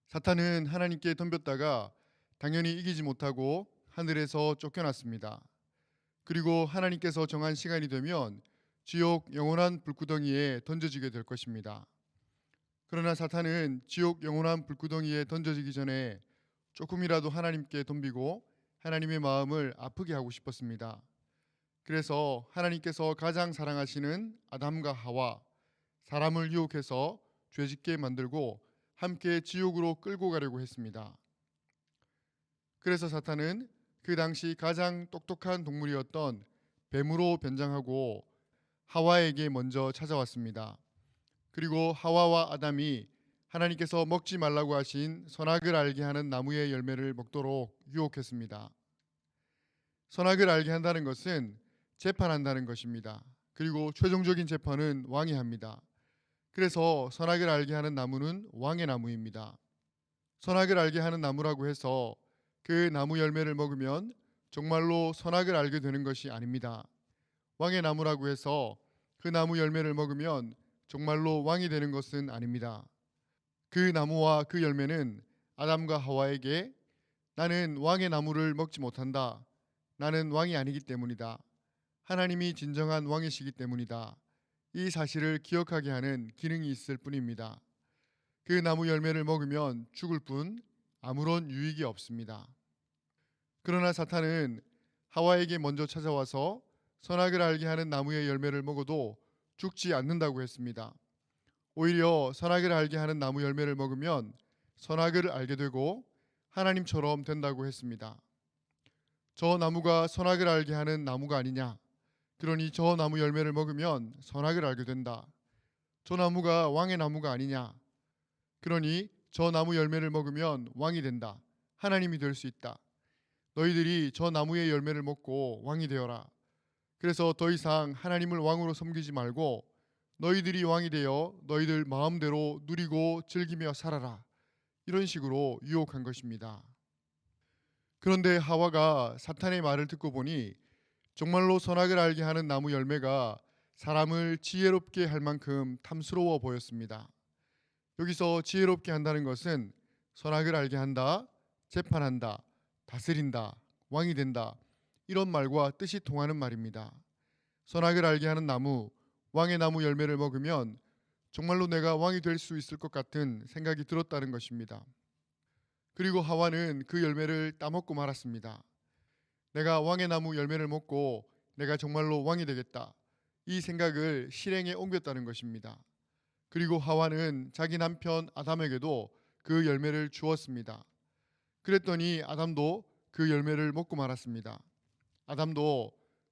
사탄은 하나님께 덤볐다가 당연히 이기지 못하고 하늘에서 쫓겨났습니다. 그리고 하나님께서 정한 시간이 되면 지옥 영원한 불구덩이에 던져지게 될 것입니다. 그러나 사탄은 지옥 영원한 불구덩이에 던져지기 전에 조금이라도 하나님께 덤비고 하나님의 마음을 아프게 하고 싶었습니다. 그래서 하나님께서 가장 사랑하시는 아담과 하와, 사람을 유혹해서 죄짓게 만들고 함께 지옥으로 끌고 가려고 했습니다. 그래서 사탄은 그 당시 가장 똑똑한 동물이었던 뱀으로 변장하고 하와에게 먼저 찾아왔습니다. 그리고 하와와 아담이 하나님께서 먹지 말라고 하신 선악을 알게 하는 나무의 열매를 먹도록 유혹했습니다. 선악을 알게 한다는 것은 재판한다는 것입니다. 그리고 최종적인 재판은 왕이 합니다. 그래서 선악을 알게 하는 나무는 왕의 나무입니다. 선악을 알게 하는 나무라고 해서 그 나무 열매를 먹으면 정말로 선악을 알게 되는 것이 아닙니다. 왕의 나무라고 해서 그 나무 열매를 먹으면 정말로 왕이 되는 것은 아닙니다. 그 나무와 그 열매는 아담과 하와에게 나는 왕의 나무를 먹지 못한다. 나는 왕이 아니기 때문이다. 하나님이 진정한 왕이시기 때문이다. 이 사실을 기억하게 하는 기능이 있을 뿐입니다. 그 나무 열매를 먹으면 죽을 뿐 아무런 유익이 없습니다. 그러나 사탄은 하와에게 먼저 찾아와서 선악을 알게 하는 나무의 열매를 먹어도 죽지 않는다고 했습니다. 오히려 선악을 알게 하는 나무 열매를 먹으면 선악을 알게 되고 하나님처럼 된다고 했습니다. 저 나무가 선악을 알게 하는 나무가 아니냐? 그러니 저 나무 열매를 먹으면 선악을 알게 된다. 저 나무가 왕의 나무가 아니냐? 그러니 저 나무 열매를 먹으면 왕이 된다. 하나님이 될 수 있다. 너희들이 저 나무의 열매를 먹고 왕이 되어라. 그래서 더 이상 하나님을 왕으로 섬기지 말고 너희들이 왕이 되어 너희들 마음대로 누리고 즐기며 살아라. 이런 식으로 유혹한 것입니다. 그런데 하와가 사탄의 말을 듣고 보니 정말로 선악을 알게 하는 나무 열매가 사람을 지혜롭게 할 만큼 탐스러워 보였습니다. 여기서 지혜롭게 한다는 것은 선악을 알게 한다, 재판한다, 다스린다, 왕이 된다 이런 말과 뜻이 통하는 말입니다. 선악을 알게 하는 나무, 왕의 나무 열매를 먹으면 정말로 내가 왕이 될 수 있을 것 같은 생각이 들었다는 것입니다. 그리고 하와는 그 열매를 따먹고 말았습니다. 내가 왕의 나무 열매를 먹고 내가 정말로 왕이 되겠다. 이 생각을 실행에 옮겼다는 것입니다. 그리고 하와는 자기 남편 아담에게도 그 열매를 주었습니다. 그랬더니 아담도 그 열매를 먹고 말았습니다. 아담도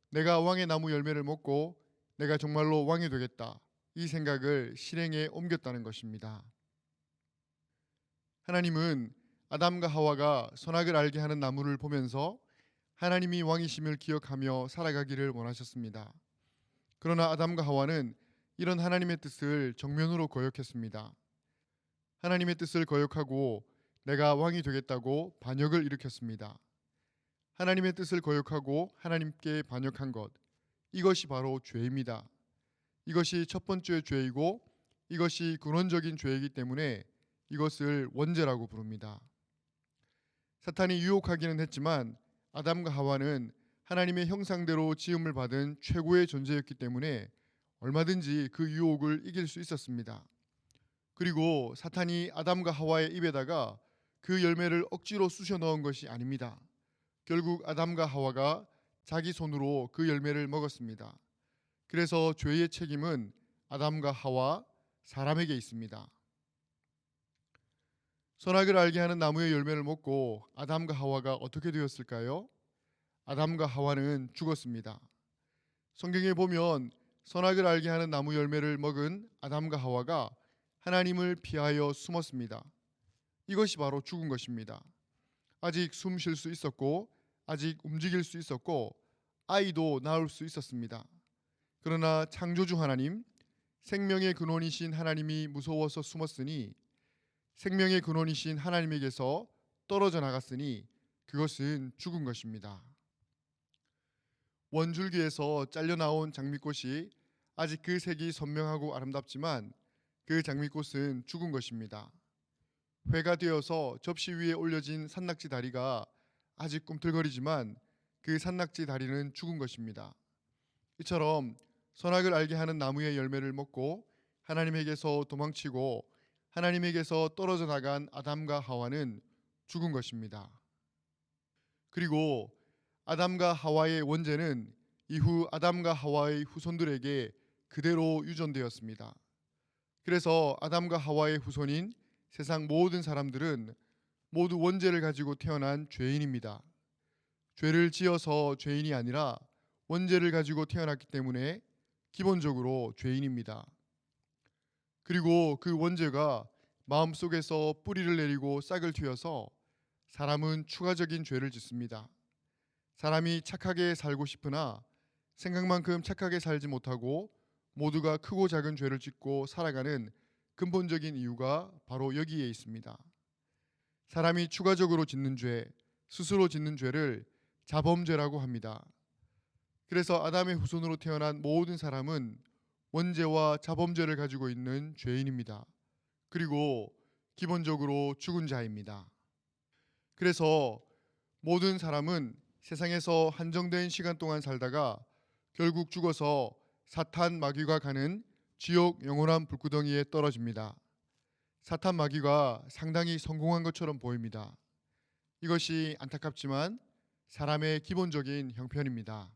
내가 왕의 나무 열매를 먹고 내가 정말로 왕이 되겠다. 이 생각을 실행에 옮겼다는 것입니다. 하나님은 아담과 하와가 선악을 알게 하는 나무를 보면서 하나님이 왕이심을 기억하며 살아가기를 원하셨습니다. 그러나 아담과 하와는 이런 하나님의 뜻을 정면으로 거역했습니다. 하나님의 뜻을 거역하고 내가 왕이 되겠다고 반역을 일으켰습니다. 하나님의 뜻을 거역하고 하나님께 반역한 것, 이것이 바로 죄입니다. 이것이 첫 번째 죄이고 이것이 근원적인 죄이기 때문에 이것을 원죄라고 부릅니다. 사탄이 유혹하기는 했지만 아담과 하와는 하나님의 형상대로 지음을 받은 최고의 존재였기 때문에 얼마든지 그 유혹을 이길 수 있었습니다. 그리고 사탄이 아담과 하와의 입에다가 그 열매를 억지로 쑤셔 넣은 것이 아닙니다. 결국 아담과 하와가 자기 손으로 그 열매를 먹었습니다. 그래서 죄의 책임은 아담과 하와, 사람에게 있습니다. 선악을 알게 하는 나무의 열매를 먹고 아담과 하와가 어떻게 되었을까요? 아담과 하와는 죽었습니다. 성경에 보면 선악을 알게 하는 나무 열매를 먹은 아담과 하와가 하나님을 피하여 숨었습니다. 이것이 바로 죽은 것입니다. 아직 숨 쉴 수 있었고 아직 움직일 수 있었고 아이도 낳을 수 있었습니다. 그러나 창조주 하나님, 생명의 근원이신 하나님이 무서워서 숨었으니 생명의 근원이신 하나님에게서 떨어져 나갔으니 그것은 죽은 것입니다. 원줄기에서 잘려나온 장미꽃이 아직 그 색이 선명하고 아름답지만 그 장미꽃은 죽은 것입니다. 회가 되어서 접시 위에 올려진 산낙지 다리가 아직 꿈틀거리지만 그 산낙지 다리는 죽은 것입니다. 이처럼 선악을 알게 하는 나무의 열매를 먹고 하나님에게서 도망치고 하나님에게서 떨어져 나간 아담과 하와는 죽은 것입니다. 그리고 아담과 하와의 원죄는 이후 아담과 하와의 후손들에게 그대로 유전되었습니다. 그래서 아담과 하와의 후손인 세상 모든 사람들은 모두 원죄를 가지고 태어난 죄인입니다. 죄를 지어서 죄인이 아니라 원죄를 가지고 태어났기 때문에 기본적으로 죄인입니다. 그리고 그 원죄가 마음속에서 뿌리를 내리고 싹을 틔워서 사람은 추가적인 죄를 짓습니다. 사람이 착하게 살고 싶으나 생각만큼 착하게 살지 못하고 모두가 크고 작은 죄를 짓고 살아가는 근본적인 이유가 바로 여기에 있습니다. 사람이 추가적으로 짓는 죄, 스스로 짓는 죄를 자범죄라고 합니다. 그래서 아담의 후손으로 태어난 모든 사람은 원죄와 자범죄를 가지고 있는 죄인입니다. 그리고 기본적으로 죽은 자입니다. 그래서 모든 사람은 세상에서 한정된 시간 동안 살다가 결국 죽어서 사탄 마귀가 가는 지옥 영원한 불구덩이에 떨어집니다. 사탄 마귀가 상당히 성공한 것처럼 보입니다. 이것이 안타깝지만 사람의 기본적인 형편입니다.